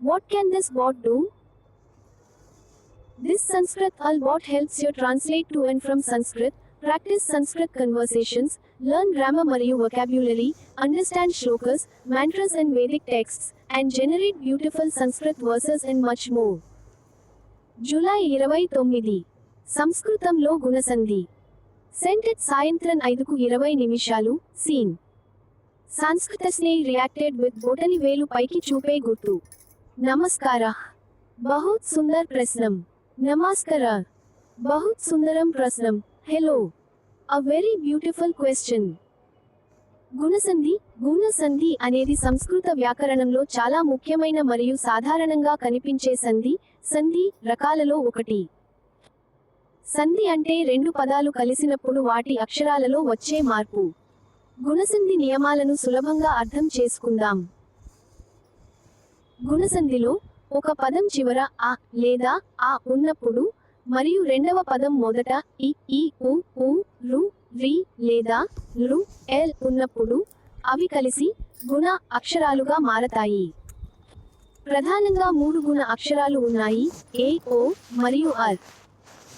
What can this bot do? This Sanskrit Al bot helps you translate to and from Sanskrit, practice Sanskrit conversations, learn grammar మరియు vocabulary, understand shlokas, mantras and Vedic texts, and generate beautiful Sanskrit verses and much more. July 29 సంస్కృతంలో గుణసంధి. Sent at సాయంత్రం 5:20 scene. సంస్కృతస్నే reacted with బొటని వేలు పైకి చూపే గుర్తు. నమస్కారః. बहुत सुंदर प्रश्नम. नमस्कार. बहुत सुंदरम प्रश्नम. Hello. A very beautiful question. గుణసంధి. గుణసంధి అనేది సంస్కృత వ్యాకరణంలో చాలా ముఖ్యమైన మరియు సాధారణంగా కనిపించే సంధి రకాలలో ఒకటి. సంధి అంటే రెండు పదాలు కలిసినప్పుడు వాటి అక్షరాలలో వచ్చే మార్పు. గుణసంధి నియమాలను సులభంగా అర్థం చేసుకుందాం. గుణసంధిలో ఒక పదం చివర ఆ లేదా ఆ ఉన్నప్పుడు మరియు రెండవ పదం మొదట ఈ ఉ రు రి లేదా లు ఎల్ ఉన్నప్పుడు అవి కలిసి గుణ అక్షరాలుగా మారతాయి. ప్రధానంగా 3 గుణ అక్షరాలు ఉన్నాయి, ఏ, ఓ మరియు అర్.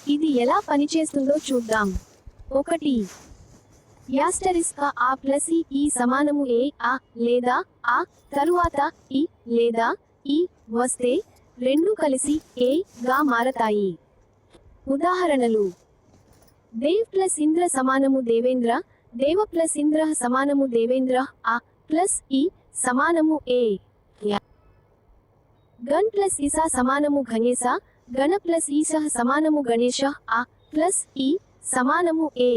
ఇది ఎలా పనిచేస్తుందో చూద్దాం. 1 యాస్టరిస్క్ ఆ ప్లస్ ఈ సమానము ఏ ఆ లేదా ఆ తరువాత ఈ లేదా ఈ వస్తే రెండు కలిసి ఏ గా మారతాయి. ఉదాహరణలు: దేవ్ ప్లస్ ఇంద్ర సమానము దేవేంద్ర, దేవ ప్లస్ ఇంద్ర సమానము దేవేంద్ర, ఆ ప్లస్ ఈ సమానము ఏ. గణ్ ప్లస్ ఈసా సమానము గణేశ, గణ ప్లస్ ఈశః సమానము గణేశ, ఆ ప్లస్ ఈ సమానము ఏ.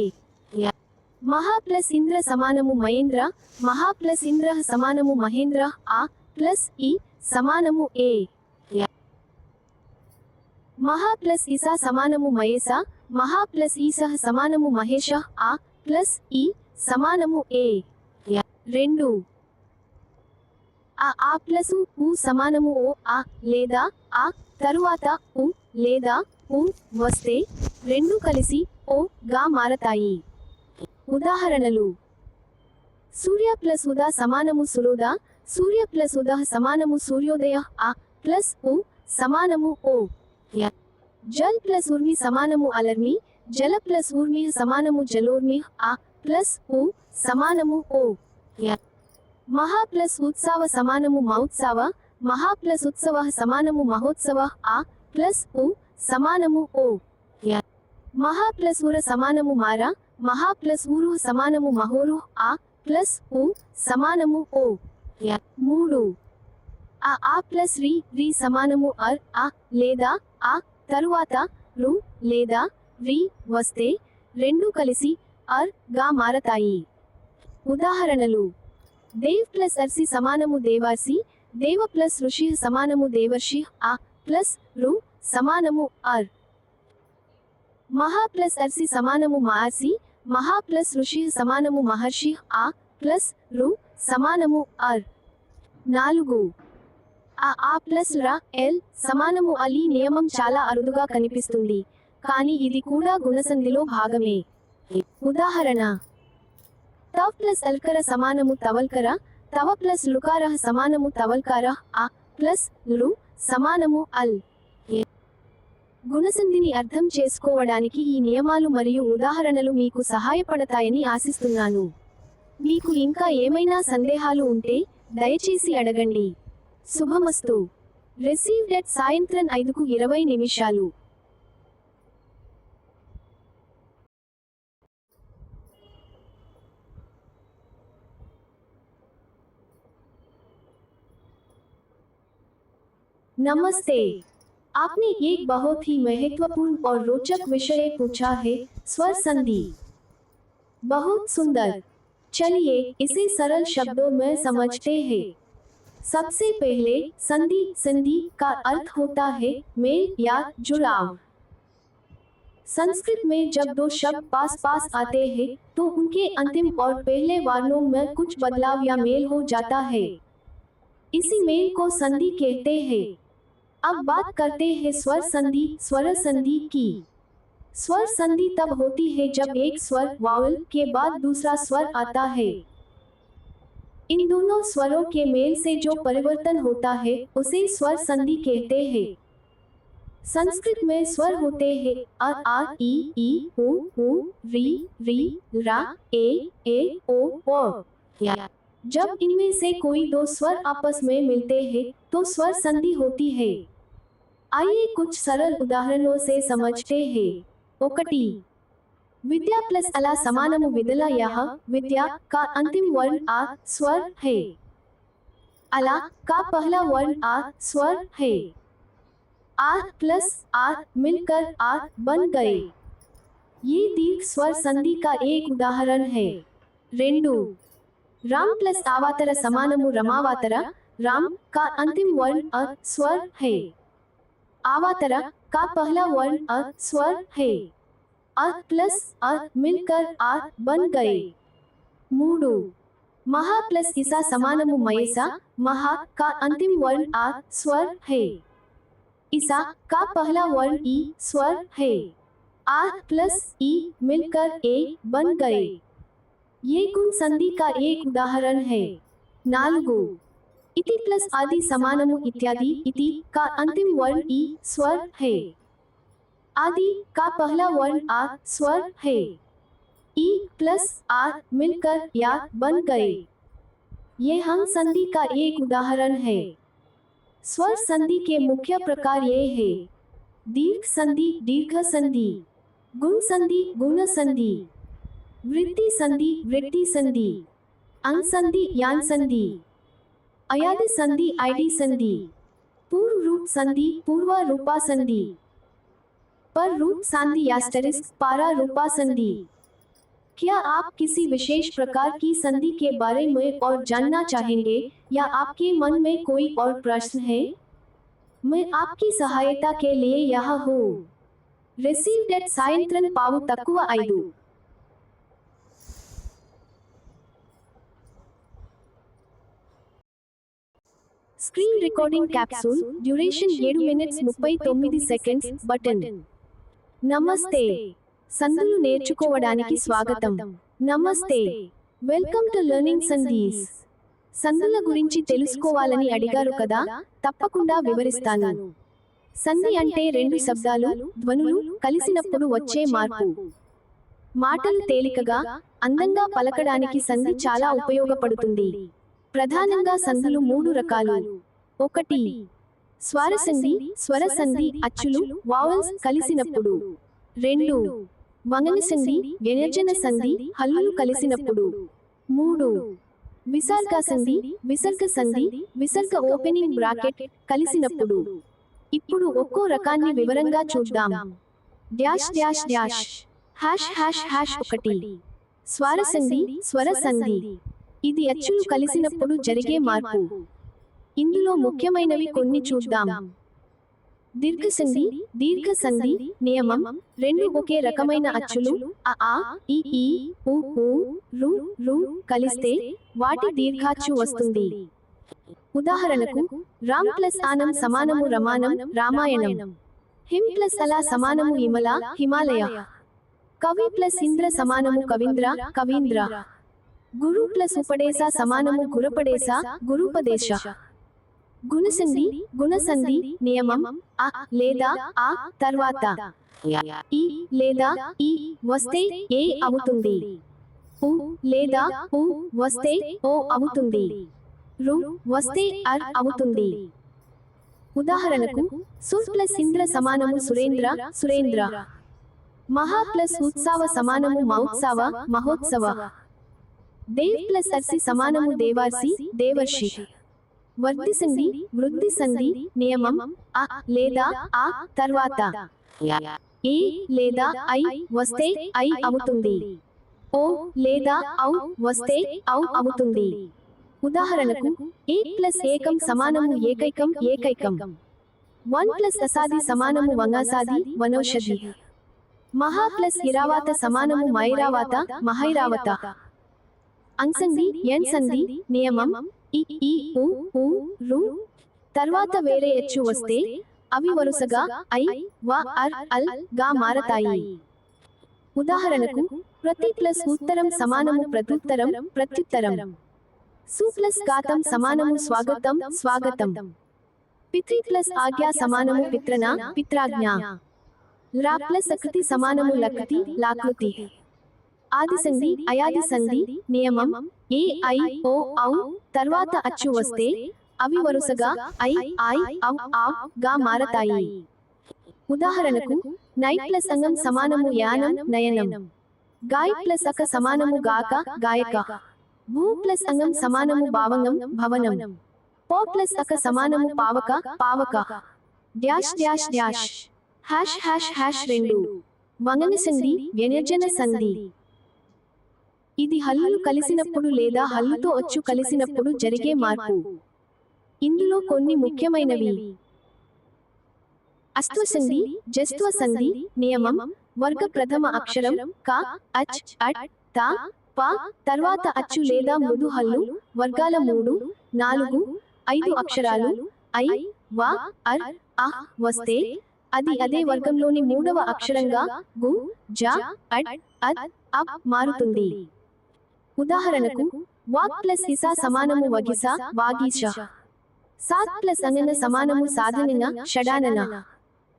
మహా ప్లస్ ఇంద్ర సమానము మహేంద్ర, మహా ప్లస్ ఇంద్ర సమానము మహేంద్ర, ఆ ప్లస్ ఈ సమానము ఏ. మహా ప్లస్ ఈసా సమానము మహేశ, మహా ప్లస్ ఈశః సమానము మహేశ, ఆ ప్లస్ ఈ సమానము ఏ. 2 ఆ ప్లస్ ఉ సమానము ఓ ఆ లేదా ఆ తరువాత ఉ లేదా ఉ వస్తే రెండు కలిసి ఓ గా మారతాయి. ఉదాహరణలు: సూర్య ప్లస్ ఉదా సమానము సురోద, సూర్య ప్లస్ ఉదః సమానము సూర్యోదయ, ఆ ప్లస్ ఉ సమానము ఓ. జల్ ప్లస్ ఉర్మి సమానము అలర్మి, జల ప్లస్ ఊర్మి సమానము జలోర్మి, ఆ ప్లస్ ఉ సమానము ఓ. మహా ప్లస్ ఉత్సవ సమానము మహోత్సవ, మహా ప్లస్ ఉత్సవ సమానము మహోత్సవ, ఆ ప్లస్ ఉ సమానము ఓ. మహా ప్లస్ ఉర సమానము మార, మహా ప్లస్ ఊరు సమానము మహోరు, ఆ ప్లస్ ఉ సమానము ఓ. 3 ఆ ప్లస్ రి సమానము అర్ ఆ లేదా ఆ తరువాత రు లేదా రి వస్తే రెండు కలిసి అర్ గా మారతాయి. ఉదాహరణలు: దేవ్ ప్లస్ అర్సి సమానము దేవార్సి, దేవ ప్లస్ ఋషి సమానము దేవర్షి, ఆ ప్లస్ రు సమానము అర్. మహా ప్లస్ అర్సి సమానము మహర్షి, మహా ప్లస్ ఋషి సమానము మహర్షి, ఆ ప్లస్ రు సమానము అర్. 4 ఆ ప్లస్ ర ఎల్ సమానము అలీ నియమం చాలా అరుదుగా కనిపిస్తుంది, కానీ ఇది కూడా గుణసంధిలో భాగమే. ఉదాహరణ: తవ్ ప్లస్ అల్కర సమానము తవల్కర, తవ ప్లస్ లుకార సమానము తవల్కార, ఆ ప్లస్ లు సమానము అల్. గుణసంధిని అర్థం చేసుకోవడానికి ఈ నియమాలు మరియు ఉదాహరణలు మీకు సహాయపడతాయని ఆశిస్తున్నాను. మీకు ఇంకా ఏమైనా సందేహాలు ఉంటే దయచేసి అడగండి. శుభమస్తు. రిసీవ్డ్ ఎట్ సాయంత్రం 5:20. नमस्ते. आपने एक बहुत ही महत्वपूर्ण और रोचक विषय पूछा है, स्वर संधि. बहुत सुंदर. चलिए इसे सरल शब्दों में समझते हैं. सबसे पहले संधि का अर्थ होता है मेल या जुड़ाव. संस्कृत में जब दो शब्द पास आते हैं तो उनके अंतिम और पहले वर्णों में कुछ बदलाव या मेल हो जाता है. इसी मेल को संधि कहते हैं. अब बात करते हैं स्वर संधि की. स्वर संधि तब होती है जब एक स्वर वावल के बाद दूसरा स्वर आता है. इन दोनों स्वरों के मेल से जो परिवर्तन होता है उसे स्वर संधि कहते हैं। संस्कृत में स्वर होते हैं आ ई उ री रा ए ओ। जब इनमें से कोई दो स्वर आपस में मिलते हैं तो स्वर संधि होती है। आइए कुछ सरल उदाहरणों से समझते हैं। ఒకటి विद्या प्लस अला समानमु विदला। यह विद्या का अंतिम वर्ण आ स्वर है। अला का पहला वर्ण आ स्वर है। आ प्लस आ मिलकर आ बन गए। ये दीर्घ स्वर संधि का एक उदाहरण है। रेंडु राम प्लस आवातर समानमु रमावातर। राम का अंतिम वर्ण अ स्वर है। आवातर का पहला वर्ण अ स्वर है। अ प्लस अ मिलकर आ बन गए। मूडु महा प्लस ईसा समानमु मयेसा। महा का अंतिम वर्ण आ स्वर है। ईसा का पहला वर्ण ई स्वर है। आ प्लस ई मिलकर ए बन गए। ये गुण संधि का एक उदाहरण है। नालुगु इति प्लस आदि समानमु इत्यादि। इति का अंतिम वर्ण ई स्वर है। आदि का पहला वर्ण आ स्वर है। ई प्लस आ मिलकर या बन गए। ये हंग संधि का एक उदाहरण है। स्वर संधि के मुख्य प्रकार ये है। दीर्घ संधि दीर्घ संधि, गुण संधि गुण संधि, वृद्धि संधि वृद्धि संधि, अंग संधि यान संधि, अयादि संधि आईडी संधि, पूर्व रूप संधि पूर्व रूपा संधि, पर रूप संधि यास्टरिस्क पारा रूपा संधि। क्या आप किसी विशेष प्रकार की संधि के बारे में और जानना चाहेंगे या आपके मन में कोई और प्रश्न है? मैं आपकी सहायता के लिए यहाँ हूँ। रिसीव्ड एट सायंत्रन पावु तक्कुव 5। Screen recording capsule duration 7 minutes 39 seconds button. నమస్తే, సంధులు నేర్చుకోవడానికి స్వాగతం. నమస్తే, వెల్కమ్ టు లెర్నింగ్ సంధీస్. సంధుల గురించి తెలుసుకోవాలని అడిగారు కదా, తప్పకుండా వివరిస్తాను. సంధి అంటే రెండు శబ్దాలు ధ్వనులు కలిసినప్పుడు వచ్చే మార్పు. మాటలు తేలికగా అందంగా పలకడానికి సంధి చాలా ఉపయోగపడుతుంది. ప్రధానంగా సంధులు 3 రకాలు. 1 స్వరసంధి స్వరసంధి అచ్చులు వావెల్స్ కలిసినప్పుడు. 2 వంగనసంధి వ్యంజన సంధి హల్లులు కలిసినప్పుడు. 3 విసర్గ సంధి విసర్గ సంధి విసర్గ ఓపెనింగ్ బ్రాకెట్ కలిసినప్పుడు. ఇప్పుడు ఒక్కో రకాన్ని వివరంగా చూద్దాం. Dash dash dash hash hash hash. 1 స్వరసంధి స్వరసంధి ఇది అచ్చులు కలిసినప్పుడు జరిగే మార్పు. ఇందులో ముఖ్యమైనవి కొన్ని చూద్దాం. దీర్ఘసంధి దీర్ఘ సంధి నియమం. రెండు ఒకే రకమైన అచ్చులు ఆ ఈ ఉ రు కలిస్తే వాటి దీర్ఘాచ్చు వస్తుంది. ఉదాహరణకు రామ్ ప్లస్ ఆనం సమానము రమానం రామాయణం. హిమ్ ప్లస్ అలా సమానము ఇమల హిమాలయ. కవి ప్లస్ ఇంద్ర సమానము కవీంద్ర కవీంద్ర. గురు ప్లస్ ఉపదేశ సమానము గురుపదేశ గురుపదేశ. గుణసంధి గుణసంధి నియమం. ఆ లేదా ఆ తర్వాత ఈ లేదా ఈ వస్తే ఏ అవుతుంది. ఉ లేదా ఉ వస్తే ఓ అవుతుంది. రు వస్తే అర్ అవుతుంది. ఉదాహరణకు సుర్ ప్లస్ ఇంద్ర సమానము సురేంద్ర సురేంద్ర. మహా ప్లస్ ఉత్సవ సమానము మహోత్సవ మహోత్సవ. దేవ్ ప్లస్ అర్సి సమానము దేవార్సి దేవర్షి. వృద్ధి సంధి వృద్ధి సంధి నియమం. ఆ లేదా ఆ తర్వాత ఏ లేదా ఐ వస్తే ఐ అవుతుంది. ఓ లేదా ఔ వస్తే ఔ అవుతుంది. ఉదాహరణకు ఏ ప్లస్ ఏకం సమానము ఏకైకం ఏకైకం. 1 ప్లస్ అసాది సమానము వంగాసాది వనౌషధి. మహా ప్లస్ ఇరావాత సమానము మైరావాత మహైరావత. అంసంధి ఎన్ సంధి నియమం. ఈ ఉ రు తర్వాత వేరే ఎచ్చు వస్తే అవి వరుసగా ఐ వ అర్ అల్ గా మారతాయి. ఉదాహరణకు ప్రతి ప్లస్ ఉత్తరం సమానము ప్రత్యుత్తరం ప్రత్యుత్తరం. సు ప్లస్ గాతం సమానము స్వాగతం స్వాగతం. పితృ ప్లస్ ఆజ్ఞ సమానము పిత్రన పిత్రాజ్ఞ. లా ప్లస్ అకృతి సమానము లకృతి లాకృతి. ఆది సంధి అయాది సంధి నియమం ఏ ఐ ఓ ఔ తర్వాత అచ్చు వస్తే అవి వరుసగా ఐ ఐ ఔ ఆ గా మారతాయి. ఉదాహరణకు నై ప్లస్ అంగం సమానము యానం నయనం. గాయ్ ప్లస్ అక సమానము గాక గాయక. భూ ప్లస్ అంగం సమానము భావంగం భవనం. పో ప్లస్ అక సమానము పావక పావక. Dash dash dash. Hash hash hash 2 వంగన సంధి వ్యంజన సంధి. ఇది హల్లులు కలిసినప్పుడు లేదా హల్లుతో అచ్చు కలిసినప్పుడు జరిగే మార్పు. ఇందులో కొన్ని ముఖ్యమైనవి. అస్త్వ సంధి జస్త్వ సంధి నియమం వర్గ ప్రథమ అక్షరం క అచ్ అట్ త ప తర్వాత అచ్చు లేదా మృదు హల్లు వర్గాల 3, 4, 5 అక్షరాలు ఐ వ అర్ అహ్ వస్తే అది అదే వర్గంలోని 3వ అక్షరంగా గు జ అడ్ అద్ అప్ మారుతుంది. ఉదాహరణకు వాక్ ప్లస్ ఇసా సమానము వగిస వాగీష. సాత్ ప్లస్ అంగన సమానము సాధనన షడానన.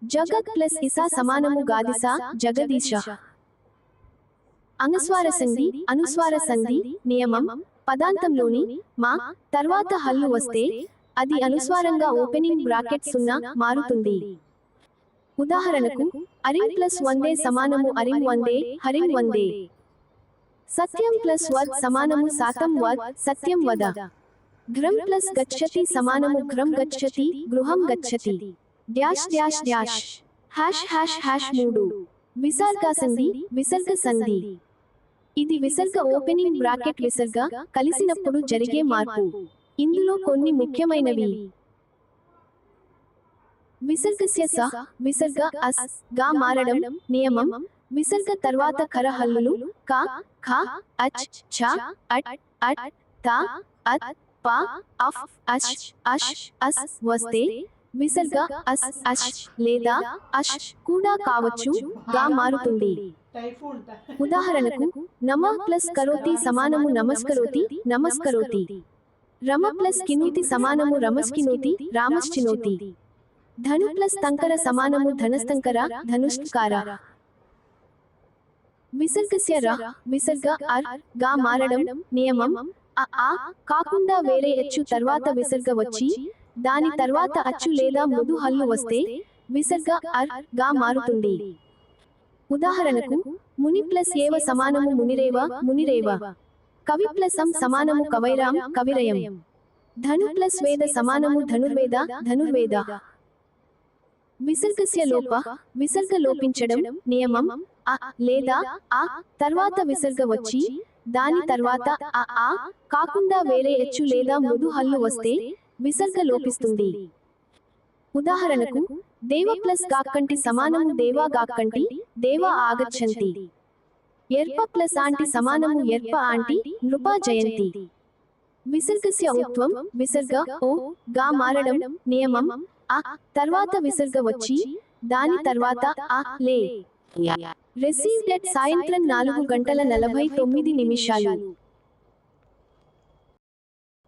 జగత్ ప్లస్ ఇసా సమానము గాదిస జగదీశ. అనుస్వార సంధి అనుస్వార సంధి నియమం పదాంతంలోని మా తర్వాత హల్లు వస్తే అది అనుస్వారంగా ఓపెనింగ్ బ్రాకెట్ 0 మారుతుంది. ఉదాహరణకు అరిం ప్లస్ వందే సమానము అరిం వందే హరిం వందే. సత్యం ప్లస్ వద్ సమానము సాతం వద్ సత్యం వద. గ్రం ప్లస్ గచ్చతి సమానము గ్రం గచ్చతి గృహం గచ్చతి. Dash dash dash. Hash hash hash 3 విసర్గ సంధి విసర్గ సంధి. ఇది విసర్గ ఓపెనింగ్ బ్రాకెట్ విసర్గ కలిసినప్పుడు జరిగే మార్పు. ఇందులో కొన్ని ముఖ్యమైనవి. విసర్గస్య సహ విసర్గ అస్ గా మారడం నియమం విసర్గ తర్వాత కర హల్లులు క ఖ అచ్ ఛ అట్ అట్ త అత్ ప అఫ్ అష్ అష్ అస్ వస్తే విసర్గ అస్ అష్ లేదా అష్ కూడా కావచ్చు గా మారుతుంది. ఉదాహరణకు నమః ప్లస్ కరోతి సమానము నమస్కరోతి నమస్కరోతి. రమ ప్లస్ కినూతి సమానము రమస్కినూతి రామశ్చినోతి. ధను ప్లస్ తంకర సమానము ధనస్తంకర ధనుష్కార. విసర్గస్య ర విసర్గ అర్ గా మారడం నియమం అ ఆ కాకుండా వేరే అచ్చు తర్వాత విసర్గ వచ్చి దాని తర్వాత అచ్చు లేదా మృదు హల్లు వస్తే విసర్గ అర్ గా మారుతుంది. ఉదాహరణకు ముని ప్లస్ ఏవ సమానము మునిరేవ మునిరేవ. కవి ప్లస్ అం సమానము కవైరాం కవిరయం. ధను ప్లస్ వేద సమానము ధనుర్వేద ధనుర్వేద. విసర్గస్య లోప విసర్గ లోపించడం నియమం అ లేదా ఆ తర్వాత విసర్గ వచ్చి దాని తర్వాత అ ఆ కాకుండా వేరే అచ్చు లేదా మృదు హల్లు వస్తే విసర్గ లోపిస్తుంది. ఉదాహరణకు దేవ ప్లస్ గాక్కంటి సమానము దేవా గాక్కంటి దేవా ఆగచ్చంతి. ఎర్ప ప్లస్ ఆంటి సమానము ఎర్ప ఆంటి నృపా జయంతి. విసర్గస్య ఉత్వం విసర్గ ఓ గా మారడం నియమం అ తర్వాత విసర్గ వచ్చి దాని తర్వాత అ లే. రిసీవ్డ్ ఎట్ సాయంత్రం 4:49.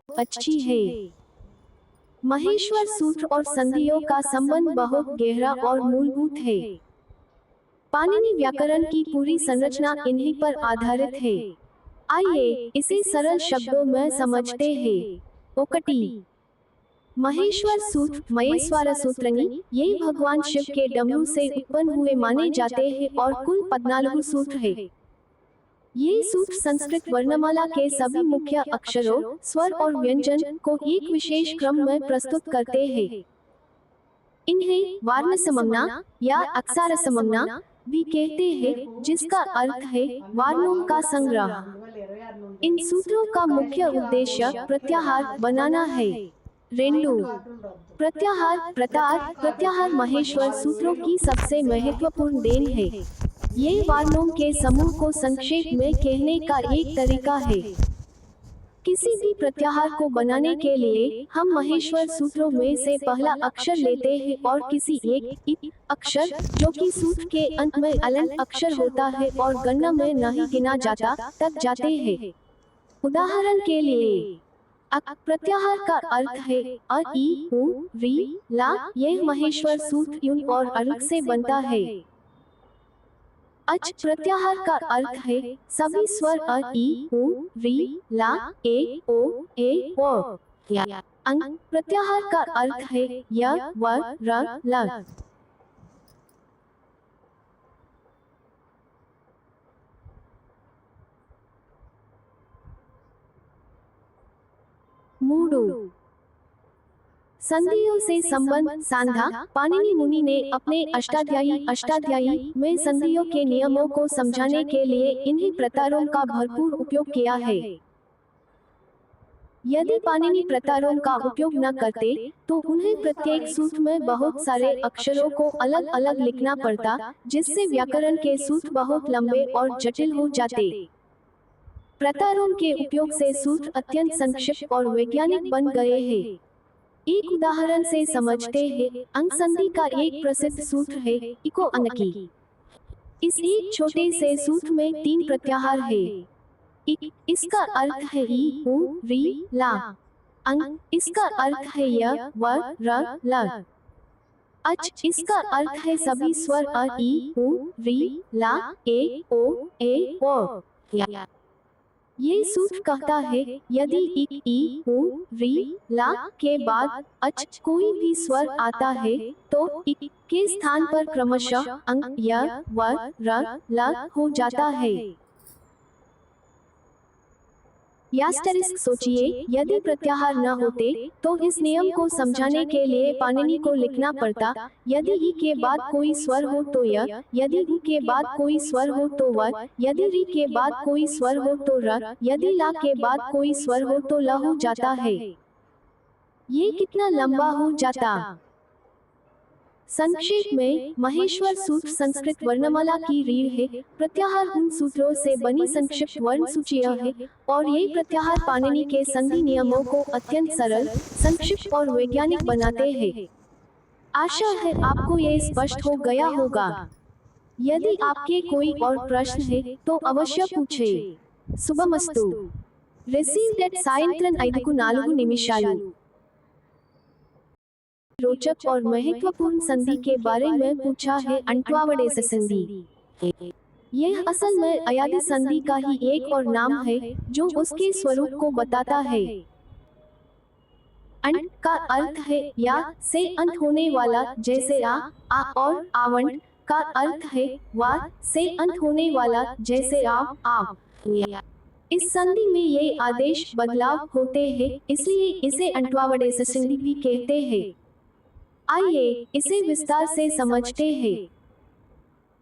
अच्छी है. महेश्वर सूत्र और संधियों का संबंध बहुत गहरा और मूलभूत है. पाणिनि व्याकरण की पूरी संरचना इन्हीं पर आधारित है. आइए इसे सरल शब्दों में समझते हैं. 1. महेश्वर सूत्र महेश्वर सूत्रनी ये भगवान शिव के डमरू से उत्पन्न हुए माने जाते हैं और कुल 14 सूत्र है. ये सूत्र संस्कृत वर्णमाला के सभी मुख्य अक्षरों स्वर और व्यंजन को एक विशेष क्रम में प्रस्तुत करते हैं. इन्हें वर्ण समंज्ञा या अक्षर समंज्ञा भी कहते हैं जिसका अर्थ है वर्णों का संग्रह. इन सूत्रों का मुख्य उद्देश्य प्रत्याहार बनाना है. 2. प्रत्याहार प्रतार प्रत्याहार महेश्वर सूत्रों की सबसे महत्वपूर्ण देन है. ये वर्णों के समूह को संक्षेप में कहने का एक तरीका है. किसी भी प्रत्याहार को बनाने के लिए हम महेश्वर सूत्रों में से पहला अक्षर लेते हैं और किसी एक अक्षर जो कि सूत्र के अंत में अलंट अक्षर होता है और गणना में नहीं गिना जाता तक जाते हैं. उदाहरण के लिए अक प्रत्याहार का अर्थ है अ ई उ री ला। यह महेश्वर सूत्र यूं और अर्क से बनता है। अच प्रत्याहार का अर्थ है सभी स्वर अ ई उ री ला ए ओ ओ। अंग प्रत्याहार का अर्थ है य व र ल। मूडू संधियों से संबंध सांधा। पाणिनि मुनि ने अपने अष्टाध्यायी में संधियों के नियमों को समझाने के लिए इन्हीं प्रतारों का भरपूर उपयोग किया है। यदि पाणिनि प्रतारों का उपयोग न करते तो उन्हें प्रत्येक सूत्र में बहुत सारे अक्षरों को अलग अलग लिखना पड़ता, जिससे व्याकरण के सूत्र बहुत लंबे और जटिल हो जाते। प्रतारों के उपयोग से सूत्र अत्यंत संक्षिप्त और वैज्ञानिक बन गए हैं। एक उदाहरण से समझते हैं। अंग संधि का एक प्रसिद्ध सूत्र है इको अंगकी। इस एक छोटे से सूत्र में 3 प्रत्याहार है। इक इसका अर्थ है ई उ री ला। अंग इसका अर्थ है य व र ल। अच इसका अर्थ है सभी स्वर अ ई उ री ला ए ओ। ये सूत्र कहता है यदि इक ई उ री ला के बाद अच कोई भी स्वर आता है तो इक के स्थान पर क्रमशः अंग य व र ल हो जाता है। यास्टरिस्क सोचिए यदि प्रत्याहार न होते तो इस नियम को समझाने के लिए पाणिनि को लिखना पड़ता। यदि ई के बाद कोई स्वर हो तो य, यदि उ के बाद कोई स्वर हो तो व, यदि री के बाद कोई स्वर हो तो र, यदि ला के बाद कोई स्वर हो तो ल हो जाता है। ये कितना लंबा हो जाता। संक्षेप में महेश्वर सूत्र संस्कृत वर्णमाला की रीढ़ है। प्रत्याहार उन सूत्रों से बनी संक्षिप्त वर्ण सूची है और ये प्रत्याहार पाणिनि के संधि नियमों को अत्यंत सरल, संक्षिप्त और वैज्ञानिक बनाते हैं। आशा है आपको ये स्पष्ट हो गया होगा। यदि आपके कोई और प्रश्न है तो अवश्य पूछें। शुभमस्तु। रिसीव्ड एट सायंत्रन 5 निमिषालु। रोचक और महत्वपूर्ण संधि के बारे में पूछा है अंट्वावडेस संधि। यह असल में अयादि संधि का ही एक और नाम है जो उसके स्वरूप को बताता है। अंट का अर्थ है या से अंत होने वाला, जैसे आ और आवंट का अर्थ है वा से अंत होने वाला, जैसे आव। इस संधि में ये आदेश बदलाव होते हैं, इसलिए इसे अंट्वावडेस संधि भी कहते हैं। आइए इसे विस्तार से समझते हैं।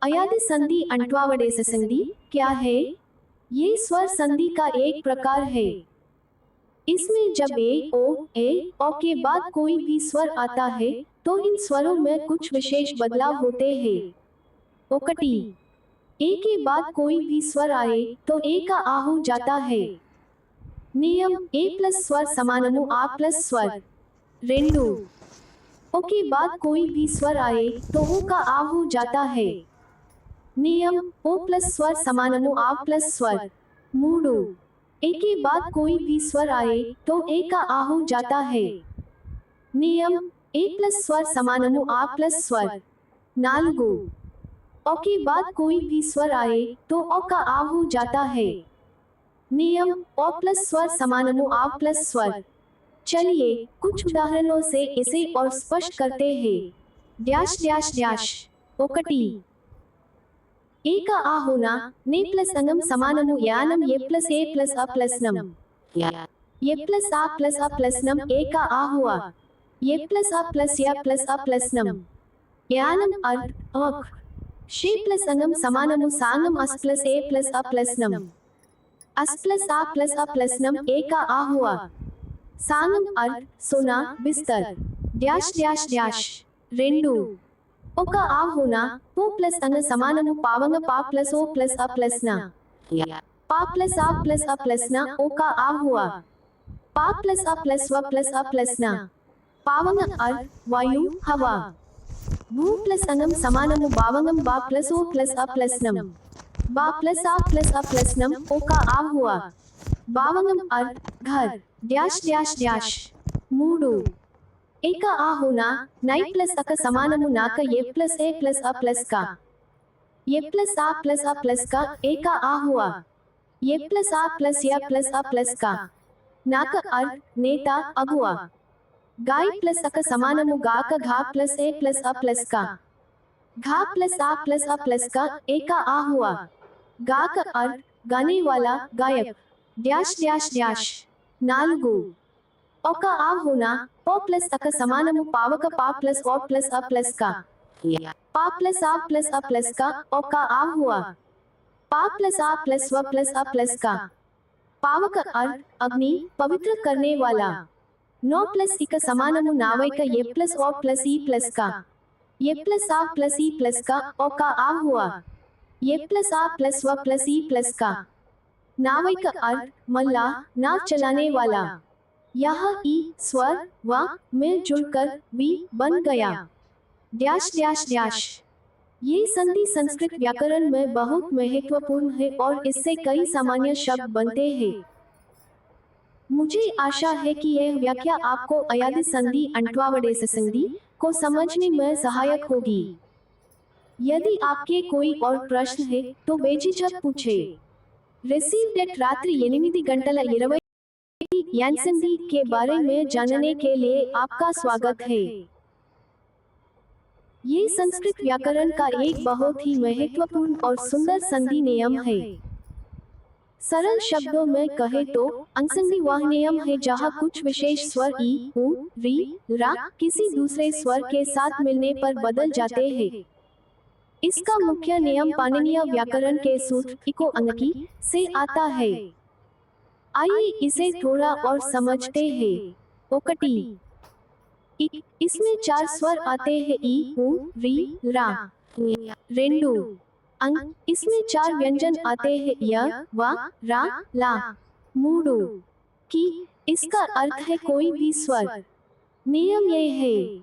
अयादि संधि अंट्वावडेस संधि क्या है? ये स्वर संधि का एक प्रकार है। इसमें जब ए ओ के बाद कोई भी स्वर आता है तो इन स्वरों में कुछ विशेष बदलाव होते हैं। ओकटी ए के बाद कोई भी स्वर आए तो ए का आ हो जाता है। नियम ए प्लस स्वर समानमु आ प्लस स्वर। रेंडू ओ के बाद कोई भी स्वर आए तो ओ का आ हो जाता है। नियम ओ प्लस स्वर समानमु आ प्लस स्वर। मूडू ए के बाद कोई भी स्वर आए तो ए का आ हो जाता है। नियम ए प्लस स्वर समानमु आ प्लस स्वर। नालगु ओ के बाद कोई भी स्वर आए तो ओ का आ हो जाता है। नियम ओ प्लस स्वर समानमु आ प्लस स्वर। चलिए कुछ उदाहरणों से इसे और स्पष्ट करते हैं। Dash dash dash. ओकटी ए का आ होना ने प्लस अंगम समानमु यानम ये प्लस ए प्लस अ प्लस नम। ये प्लस आ प्लस नम ए का आ हुआ। ये प्लस आ प्लस या प्लस अ प्लस नम। यानम अर्थ अक। शे प्लस अंगम समानमु सांगम अस प्लस ए प्लस अ प्लस नम। अस प्लस अ प्लस नम ए का आ हुआ। सांगम अर्थ सोना बिस्तर। Dash dash dash. रेंडू ओ का आ होना पो प्लस अन समानमु पावंग पा प्लस ओ प्लस अ प्लस ना। पा प्लस अ प्लस ना ओ का आ हुआ। पा प्लस अ प्लस ना। पावंग अर्थ वायु हवा। भू प्लस अंगम समानमु बावंगम बा प्लस ओ प्लस अ प्लस नम। बा प्लस अ प्लस नम ओ का आ हुआ। बावंगम अर्थ घर। డాష్ డాష్ డాష్ 3 ఏక ఆహునా నై ప్లస్ అక సమానము నాక ఏ ప్లస్ ఏ ప్లస్ అ ప్లస్ కా ఏ ప్లస్ ఆ ప్లస్ అ ప్లస్ కా ఏక ఆహుआ ఏ ప్లస్ ఆ ప్లస్ या ప్లస్ అ ప్లస్ కా నాక అర్ నేత అగుआ गाय प्लस अक समानमु गाक घा प्लस ए प्लस अ प्लस का घा प्लस आ प्लस अ प्लस का एका आ हुआ गाक अर गाने वाला गायक ड्याश ड्याश ड्याश 4 ఒక ఆ होना पो प्लस अक समानमु पावक पा प्लस ओ प्लस अ प्लस का पा प्लस आ प्लस का ओका आ हुआ पा प्लस आ प्लस व प्लस अ प्लस का पावक अर अग्नि पवित्र करने वाला 9 प्लस इक समानमु नावैक ए प्लस ओ प्लस ई प्लस का ए प्लस आ प्लस ई प्लस का ओ का आ हुआ ए प्लस आ प्लस व प्लस ई प्लस का नावैक अर्थ मल्ला नाव चलाने वाला यह ई स्वर व मिलजुल कर वी बन गया डैश डैश डैश ये संधि संस्कृत व्याकरण में बहुत महत्वपूर्ण है और इससे कई सामान्य शब्द बनते हैं। मुझे आशा है कि यह व्याख्या आपको अयादि संधि अंट्वावडेस संधि को समझने में सहायक होगी। यदि आपके कोई और प्रश्न है तो बेझिझक पूछे। रिसीव्ड एट रात्रि 8:20 यानसंधि के बारे में जानने के लिए आपका स्वागत है। ये संस्कृत व्याकरण का एक बहुत ही महत्वपूर्ण और सुंदर संधि नियम है। सरल शब्दों में कहे तो अंगसंधि वह नियम है जहाँ कुछ विशेष स्वर ई, उ, री, रा किसी दूसरे स्वर के साथ मिलने पर बदल जाते हैं। इसका मुख्य नियम पाणिनीय व्याकरण के सूत्र इको अंगकी से आता है। आइए इसे थोड़ा और समझते हैं। ओकटी इसमें 4 स्वर आते हैं ई, उ, री, रा। रेंडू अंग इसमें 4 व्यंजन आते हैं य, व, रा, ला। मूडू की इसका अर्थ है कोई भी स्वर। नियम ये है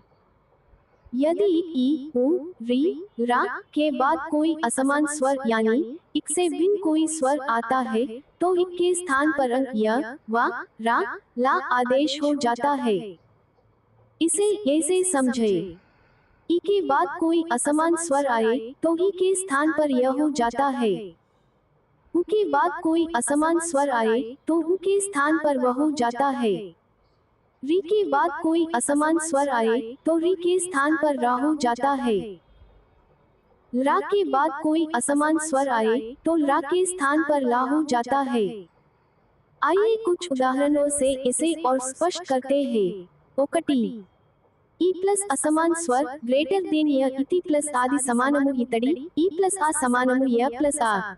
यदि ई, उ, री, रा के बाद कोई असमान स्वर यानी इक से भिन्न कोई स्वर आता है तो इक के स्थान पर अंग य, व, रा, ला आदेश हो जाता है। इसे ऐसे समझे ई के बाद कोई असमान स्वर आए तो ई के स्थान पर यह हो जाता है। उ के बाद कोई असमान स्वर आए तो उ के स्थान पर वह हो जाता है। री के बाद कोई असमान स्वर आए तो री के स्थान पर रा हो जाता है। रा के बाद कोई असमान स्वर आए तो रा के स्थान पर ला हो जाता है। आइए कुछ उदाहरणों से इसे और स्पष्ट करते हैं। ओकटी ई प्लस असमान स्वर ग्रेटर देन य इति प्लस आदि समानमु इतड़ी ई प्लस आ समानमु य प्लस आ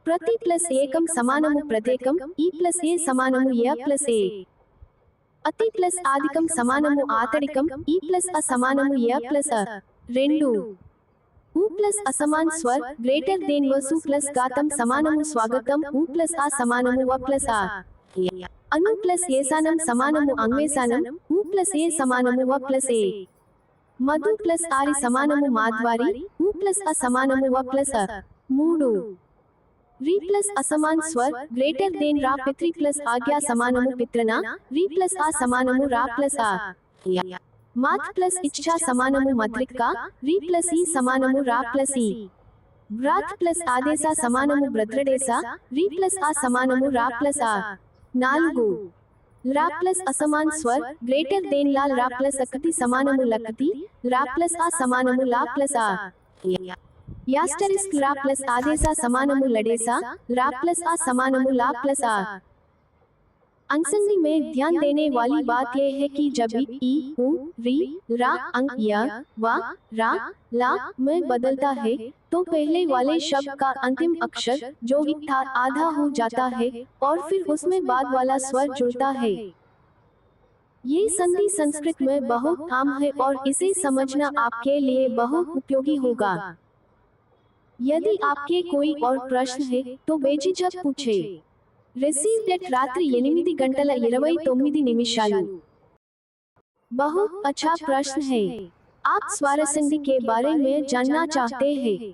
प्रति प्लस एकम समानमु प्रत्येकम ई प्लस ए समानमु य प्लस ए अति प्लस आदिकम समानमु आतड़िकम ई प्लस अ समानमु य प्लस अ रेंडू उ प्लस असमान स्वर ग्रेटर देन वसु प्लस गातम समानमु स्वागतम उ प्लस आ समानमु व प्लस आ अनु प्लस येसानम समानमु अंगवेसानम उ प्लस ए समानमु व प्लस ए मधु प्लस आरि समानमु माध्वारी उ प्लस अ समानमु व प्लस अ मूडू री प्लस असमान स्वर ग्रेटर देन रा पितृ प्लस आज्ञा समानमु पित्रना री प्लस आ समानमु रा प्लस आ मात प्लस इच्छा समानमु मद्रिका री प्लस ई समानमु रा प्लस ई व्रात प्लस आदेशा समानमु ब्रद्रडेसा री प्लस आ समानमु रा प्लस आ 4 रा प्लस असमान स्वर ग्रेटर देन लाल रा प्लस अकति समानमु लकति रा प्लस आ समानमु ला प्लस आ यास्टरिस्क रा प्लस आदेशा समानमु लडेसा रा प्लस आ समानमु ला प्लस आ अंगसंधि में ध्यान देने वाली बात यह है कि जब ई, उ, री, रा अंग य, व, रा, ला में बदलता है तो पहले वाले शब्द का अंतिम अक्षर जो इक था आधा हो जाता है और फिर उसमें बाद वाला स्वर जुड़ता है। ये संधि संस्कृत में बहुत आम है और इसे समझना आपके लिए बहुत उपयोगी होगा। यदि आपके कोई और प्रश्न है तो बेझिझक पूछे। रिसीव्ड एट रात्रि 8:29 बहुत अच्छा प्रश्न है। आप स्वरसंधि के बारे में जानना चाहते हैं।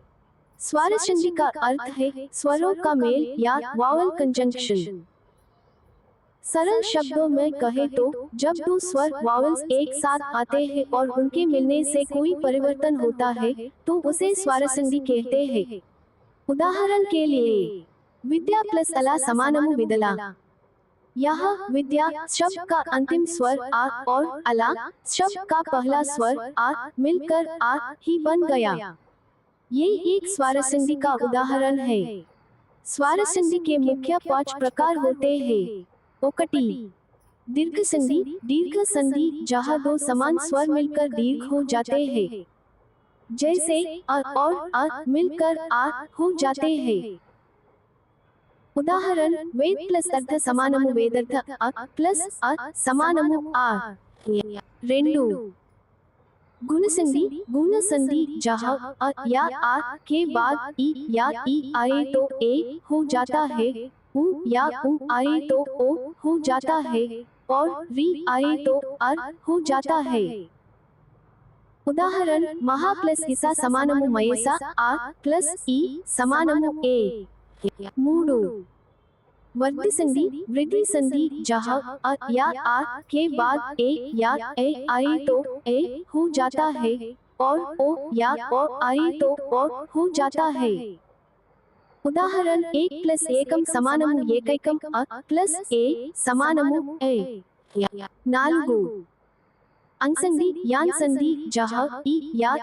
स्वरसंधि का अर्थ है स्वरों का मेल या वावल कंजंक्शन। सरल शब्दों में कहे तो जब दो स्वर वावल्स एक साथ आते हैं और उनके मिलने से कोई परिवर्तन होता है तो उसे स्वरसंधि कहते हैं। उदाहरण के लिए विद्या प्लस अला समानमु विदला। यहाँ विद्या शब्द का अंतिम स्वर आ और अला शब्द का पहला स्वर आ मिलकर आ ही बन गया। ये एक स्वरसंधि का उदाहरण है। स्वरसंधि के मुख्य 5 प्रकार होते हैं। ओकटी दीर्घ संधि, दीर्घ संधि जहाँ दो समान स्वर मिलकर दीर्घ हो जाते हैं, जैसे अ और अ मिलकर आ हो जाते हैं। उदाहरण वेद प्लस अर्थ समानमु वेदर्थ अ प्लस अ समानमु आ। रेंडु गुण संधि, गुण संधि जहाँ अ या आ के बाद ई या ई आए तो ए हो जाता है, उ या उ आए तो ओ हो जाता है और री आए तो अर हो जाता है। उदाहरण महा प्लस ईसा समानमु मयेसा आ प्लस ई समानमु ए। मूडु वृद्धि संधि, वृद्धि संधि जहाँ अ या आ के बाद ए या ए आए तो ए हो जाता है और ओ या ओ आए तो ओ हो जाता है। उदाहरण 1 प्लस एकम समानमु एकैकम अ प्लस ए समानमु ए। नालुगु अंगसंधि, यान संधि जहाँ ई या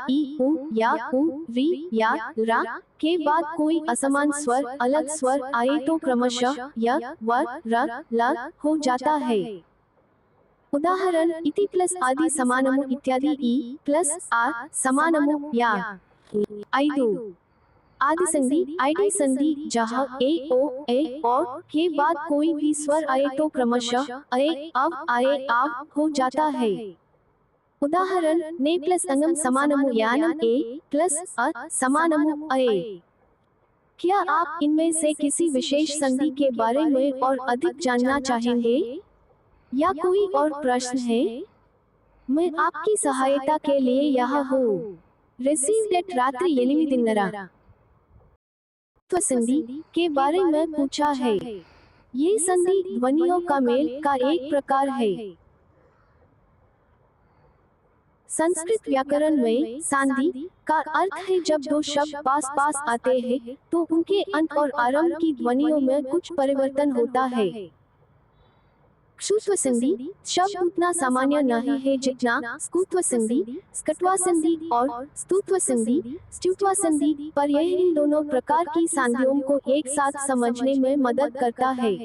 उ या उ री या रा के बाद कोई असमान स्वर अलग स्वर आए तो क्रमशः य व र ल हो जाता है। उदाहरण इति प्लस आदि समानमु इत्यादि ई प्लस आ समानमु या। ऐदु आदि संधि, आईडी संधि जहाँ ए और के बाद कोई भी स्वर आए तो क्रमशः अए अब आए आव हो जाता है। उदाहरण ने प्लस अंगम समानमु यानम ए प्लस अ समानमु अए। क्या आप इनमें से किसी विशेष संधि के बारे में और अधिक जानना चाहेंगे या कोई और प्रश्न है? मैं आपकी सहायता के लिए यहाँ हूँ। रिसीव डेट रात्रि 8:30 तो संधि के बारे में पूछा है। ये संधि ध्वनियों का मेल का एक प्रकार है। संस्कृत व्याकरण में संधि का अर्थ है जब दो शब्द पास पास आते हैं तो उनके अंत और आरंभ की ध्वनियों में कुछ परिवर्तन होता है। क्षुत्व संधि शब्द उतना सामान्य नहीं है जितना स्कुत्व संधि, स्कट्वा संधि और स्तुत्व संधि, स्ट्युत्वा संधि, पर यह इन दोनों प्रकार की संधियों को एक साथ समझने में मदद करता है।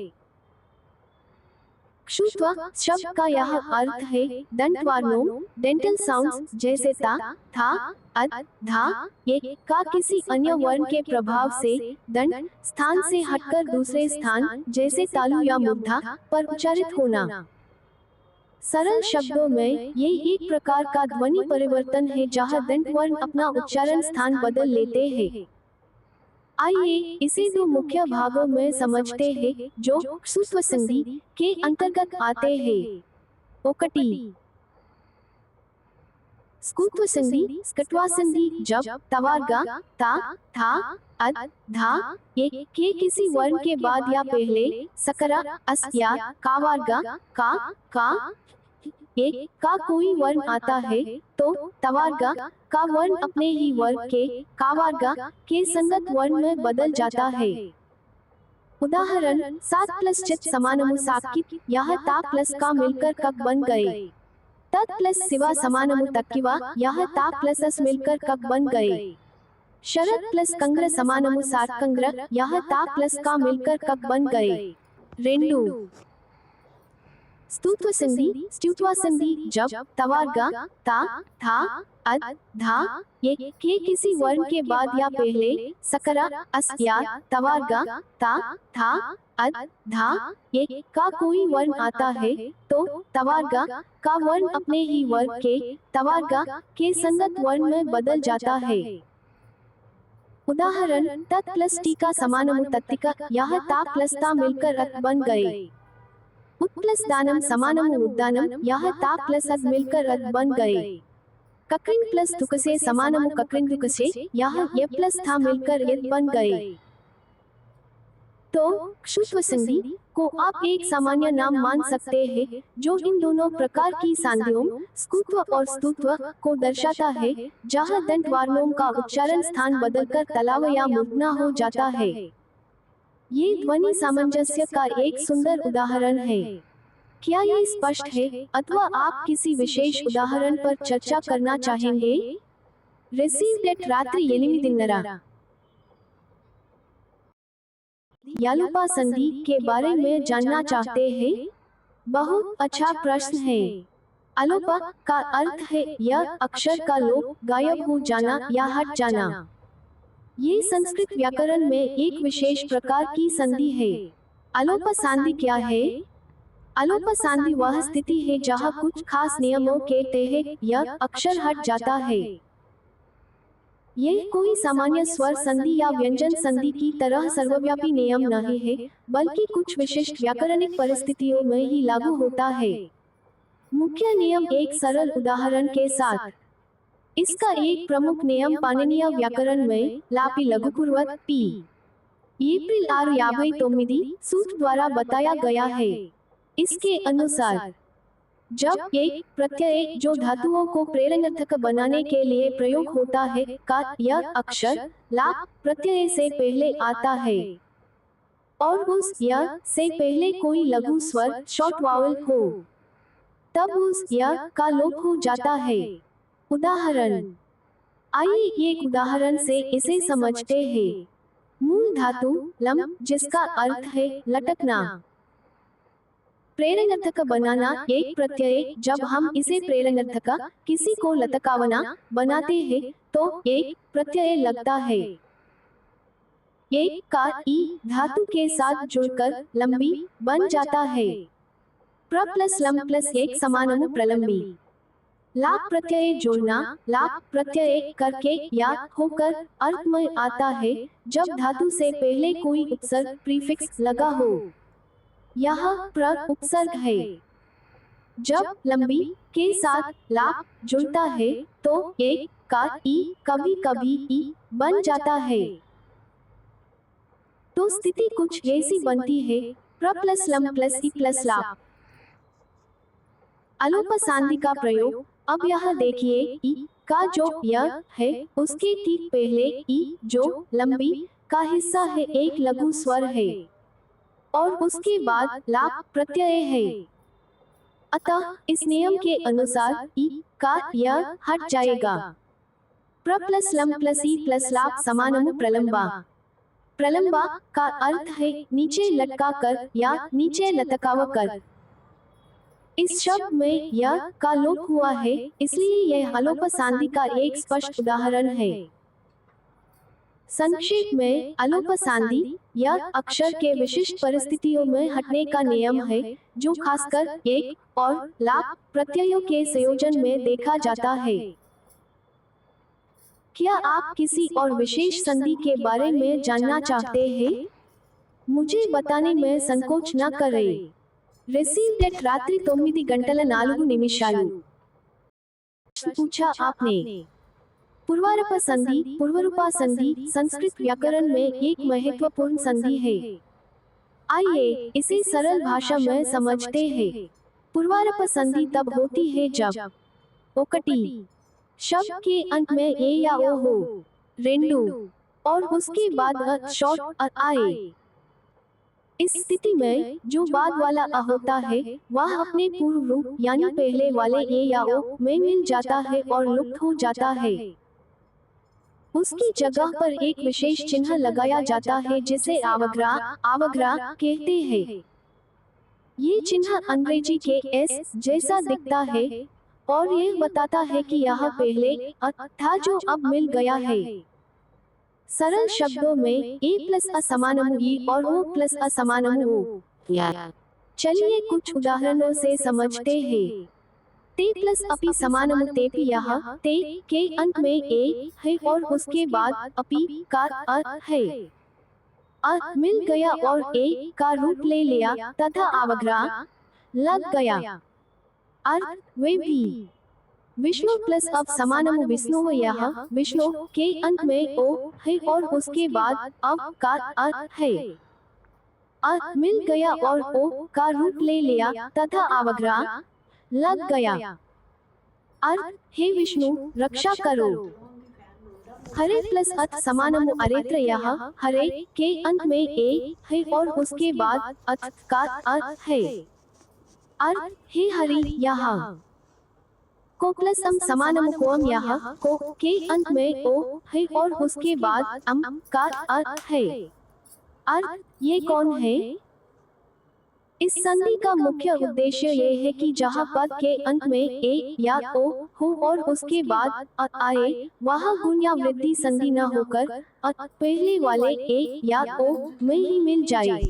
क्षुत्व शब्द का यह अर्थ है दंत वर्णों, डेंटल साउंड्स जैसे ता, था, अद, धा, एक का किसी अन्य वर्ण के प्रभाव से दंत स्थान से हटकर दूसरे स्थान जैसे तालु या मूर्धा पर उच्चारित होना। सरल शब्दों में ये एक प्रकार का ध्वनि परिवर्तन है जहाँ दंत वर्ण अपना उच्चारण स्थान बदल लेते हैं। आइए इसे दो मुख्य भागों में समझते हैं जो क्षुत्व संधि के अंतर्गत आते हैं। ओकटी स्कुत्व संधि, स्कट्वा संधि जब तवार्गा ता, था, अद, धा, एक के किसी वर्ण के बाद या पहले सकरा, अस या कावार्गा का एक का कोई वर्ण आता है तो तवार्गा का वर्ण अपने ही वर्ग के कावार्गा के संगत वर्ण में बदल जाता है। उदाहरण 7 प्लस चित समानमु साकित, यह ता प्लस का मिलकर कक बन गए। तत् प्लस सिवा समानमु तक्किवा, यह ता प्लस अस मिलकर कक बन गए। शरद प्लस कंग्र समानमु सार्कंग्र, यह ता प्लस का मिलकर कक बन गए। रेंडु स्तुत्व संधि, स्ट्युत्वा संधि जब तवार्गा ता, था, अद, धा, एक के किसी वर्ण के बाद या पहले सकरा, अस या तवार्गा ता, था, अद, धा, एक का कोई वर्ण आता है तो तवार्गा का वर्ण अपने ही वर्ग के तवार्गा के संगत वर्ण में बदल जाता है। उदाहरण तत् प्लस टीका समानमु तत्तिका, यह ता प्लस ता मिलकर अत बन गए। उत प्लस दानम समानमु उद्दानम, यह ता प्लस अद मिलकर अद बन गए। कक्रिंग प्लस दुकसे समानमु कक्रिंग दुकसे, यह ये प्लस था मिलकर यद बन गए। तो क्षुत्व संधि को आप एक सामान्य नाम मान सकते हैं जो इन दोनों प्रकार की संधियों स्कुत्व और स्तुत्व को दर्शाता है, जहां दंत वर्णों का उच्चारण स्थान बदलकर तलाव या मूर्धना हो जाता है। ये ध्वनि सामंजस्य का एक सुंदर उदाहरण है। क्या ये स्पष्ट है, अथवा आप किसी विशेष उदाहरण पर चर्चा करना चाहेंगे? रिसीव्ड एट रात्रि 8:30 यालुपा संधि के बारे में जानना चाहते हैं? बहुत अच्छा प्रश्न है। अलोपा का अर्थ है यह अक्षर का लोप, गायब हो जाना या हट जाना। ये संस्कृत व्याकरण में एक विशेष प्रकार की संधि है। अलोप संधि क्या है? अलोप संधि वह स्थिति है जहाँ कुछ खास नियमों के तहत यह अक्षर हट जाता है। यह कोई सामान्य स्वर संधि या व्यंजन संधि की तरह सर्वव्यापी नियम नहीं है, बल्कि कुछ विशिष्ट व्याकरणिक परिस्थितियों में ही लागू होता है। मुख्य नियम एक सरल उदाहरण के साथ। इसका एक प्रमुख नियम पाणिनीय व्याकरण में लापी लघुपूर्वक पी एप्रिल 659 सूत्र द्वारा बताया गया है। इसके अनुसार जब एक प्रत्यय जो धातुओं को प्रेरणार्थक बनाने के लिए प्रयोग होता है का यह अक्षर लाप प्रत्यय से पहले आता है और उस यह से पहले कोई लघु स्वर शॉर्ट वावल हो, तब उस यह का लोप हो जाता है। उदाहरण, आइए एक उदाहरण से इसे समझते हैं। मूल धातु लम, जिसका अर्थ है लटकना। प्रेरणार्थक बनाना एक प्रत्यय जब हम इसे प्रेरणार्थक किसी को लटकावना बनाते हैं तो एक प्रत्यय लगता है। एक का ई धातु के साथ जुड़कर लंबी बन जाता है। प्र प्लस लम प्लस एक समानमु प्रलंबी। लाप प्रत्यय जोड़ना लाप प्रत्यय करके या होकर अर्थ में आता है जब धातु से पहले कोई उपसर्ग प्रीफिक्स लगा हो। यह प्र उपसर्ग है। जब लंबी के साथ लाप जुड़ता है तो एक का ई कभी कभी ई बन जाता है। तो स्थिति कुछ ऐसी बनती है, प्र प्लस लम प्लस ई प्लस लाप। अलोप संधि का प्रयोग अब यह देखिए, ई का जो यह है उसके ठीक पहले ई जो लंबी का हिस्सा है एक लघु स्वर है और उसके बाद लाप प्रत्यय है। अतः इस नियम के अनुसार ई का यह हट जाएगा। प्र प्लस लम प्लस ई प्लस लाप समानमु प्रलंबा। प्रलंबा का अर्थ है नीचे लटका कर या नीचे लटकाव कर। इस शब्द में यह का लोप हुआ है, इसलिए यह अलोप संधि का एक स्पष्ट उदाहरण है। संक्षेप में अलोप संधि यह अक्षर के विशिष्ट परिस्थितियों में हटने का नियम है जो खासकर एक और लाप प्रत्ययों के संयोजन में देखा जाता है। क्या आप किसी और विशेष संधि के बारे में जानना चाहते हैं? मुझे बताने में संकोच न करें। रिसीव्ड एट रात्रि 9:04 पूछा आपने। पूर्वारप संधि पूर्वरूपा संधि संस्कृत व्याकरण में एक महत्वपूर्ण संधि है। आइए इसे सरल भाषा में समझते हैं। पूर्वारप संधि तब होती है जब ओकटी शब्द के अंत में ए या ओ हो, रेंडू और उसके बाद अ शॉर्ट अ आए। इस स्थिति में जो बाद वाला अ होता है वह अपने पूर्व रूप यानी पहले वाले ए या ओ में मिल जाता है और लुप्त हो जाता है। उसकी जगह पर एक विशेष चिन्ह लगाया जाता है जिसे आवग्रा कहते हैं। ये चिन्ह अंग्रेजी के एस जैसा दिखता है और यह बताता है कि यह पहले अ था जो अब मिल गया है। सरल शब्दों में ए प्लस अ समानमु ई और ओ प्लस अ समानमु ओ। चलिए कुछ उदाहरणों से समझते हैं। ते प्लस अपि समानमु तेपि यह ते के अंत में ए है और उसके बाद अपि का अ है। अ मिल गया और ए का रूप ले लिया तथा आवग्रा लग गया। अर्थ वे भी। विष्णु प्लस अब समानमु विष्णु यह विष्णु के अंत में ओ है और उसके बाद अब का अ है। अ मिल गया और ओ का रूप ले लिया तथा अवग्रह लग गया। अर्थ हे विष्णु रक्षा करो। हरे प्लस अथ समानमु अरेत्रयः, हरे के अंत में ए है और उसके बाद अथ का अर्थ है। अर्थ हे हरि यहाँ को प्लस अम समानमु कोम यहाँ को के अंत में ओ है और उसके बाद अम का अर्थ है। अर्थ ये कौन है? इस संधि का मुख्य उद्देश्य ये है कि जहाँ पद के अंत में ए या ओ हो और उसके बाद अ आए, वहाँ गुण या वृद्धि संधि न होकर अ पहले वाले ए या ओ में ही मिल जाए।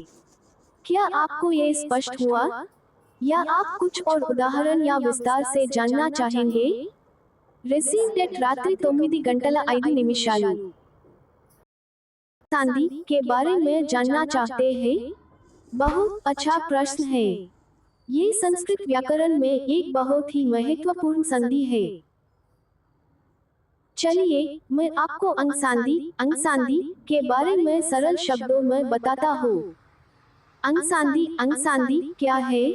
क्या आपको ये स्पष्ट हुआ या आप कुछ और उदाहरण या विस्तार से जानना चाहेंगे? रिसीव्ड एट रात्रि 9:05 संधि के बारे में जानना चाहते हैं? बहुत अच्छा प्रश्न है। ये संस्कृत व्याकरण में एक बहुत ही महत्वपूर्ण संधि है। चलिए मैं आपको अंग संधि के बारे में सरल शब्दों में बताता हूँ। अंग संधि क्या है?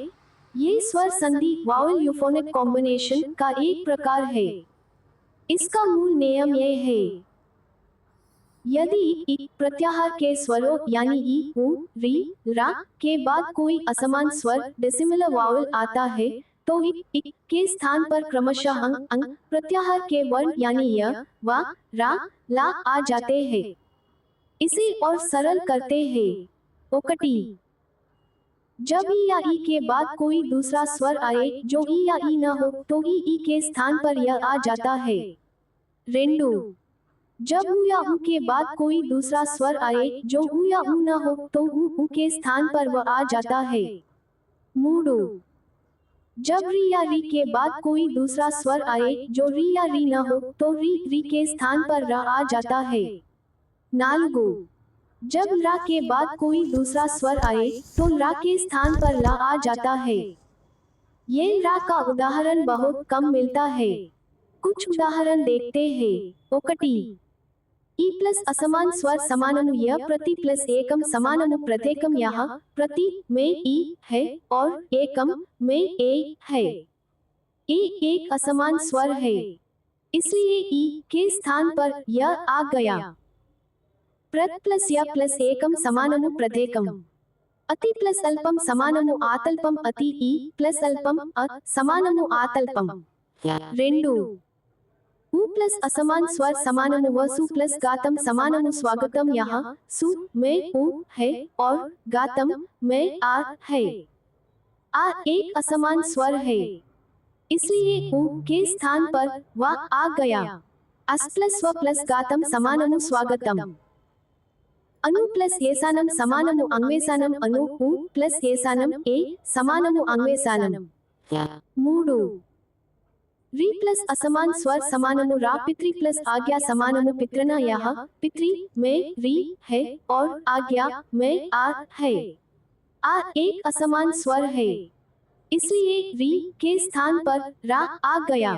ये स्वर संधि वावल यूफोनिक कॉम्बिनेशन का एक प्रकार है। इसका मूल नियम यह है, यदि ई प्रत्याहार के स्वरों यानी ई, उ, री, रा के बाद कोई असमान स्वर डिसिमिलर वावल आता है, तो ई के स्थान पर क्रमशः अंग प्रत्याहार के वर्ण यानी य, वा, रा, ला आ जाते हैं। इसे और सरल करते हैं। ओकटी जब ई या ई के बाद कोई दूसरा स्वर आए जो ई या ई न हो, तो ई के स्थान पर य आ जाता है। रेंडू जब उ या उ के बाद कोई दूसरा स्वर आए जो उ या उ न हो, तो उ के स्थान पर व आ जाता है। मूडू जब री या री के बाद कोई दूसरा स्वर आए जो री या री न हो, तो री के स्थान पर र आ जाता है। नालगू जब रा के बाद कोई दूसरा स्वर आए तो रा के स्थान पर ला आ जाता है। ये रा का उदाहरण बहुत कम मिलता है। कुछ उदाहरण देखते हैं। ओकटी ई प्लस असमान स्वर समाननु य प्रति प्लस एकम समाननु प्रत्येकम यहाँ प्रति में ई है और एकम में ए है। ए एक असमान स्वर है, इसलिए ई के स्थान पर य आ गया। प्रत प्लस य प्लस एकम समाननु प्रत्येकम। अति प्लस अल्पम समाननु आतल्पम अति ई प्लस अल्पम अ समाननु आतल्पम। रेंडू उ प्लस असमान स्वर समाननु व सु प्लस गातम समाननु स्वागतम यहाँ सु में उ है और गातम में आ है। आ एक असमान स्वर है, इसलिए उ के स्थान पर वा आ गया। अस प्लस व प्लस गातम समाननु स्वागतम। अनु प्लस येसानम समाननु अंगवेसानम अनु उ प्लस येसानम ए समाननु अंगवेसानम। मूडू री प्लस असमान स्वर समाननु रा पितृ प्लस आज्ञा समाननु पितृना यहाँ पितृ में री है और आज्ञा में आ है। आ एक असमान स्वर है, इसलिए री के स्थान पर रा आ गया।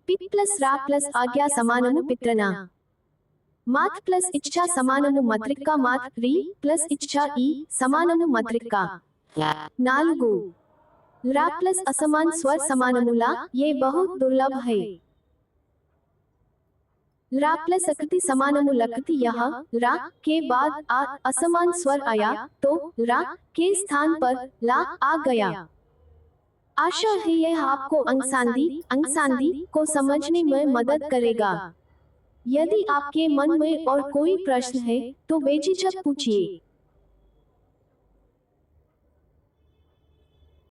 पित प्लस रा प्लस आज्ञा समाननु पितृना। मात प्लस इच्छा समाननु मत्रिका मात री प्लस इच्छा ई समाननु मत्रिका। नालगू ला प्लस असमान स्वर समाननु ला, ये बहुत दुर्लभ है। ला प्लस अकृति समाननु लकृति यहाँ रा के बाद आ असमान स्वर आया तो रा के स्थान पर ला आ गया। आशा है यह आपको अंग संधि को समझने में मदद करेगा। यदि आपके मन में और कोई प्रश्न है तो बेझिझक पूछिए।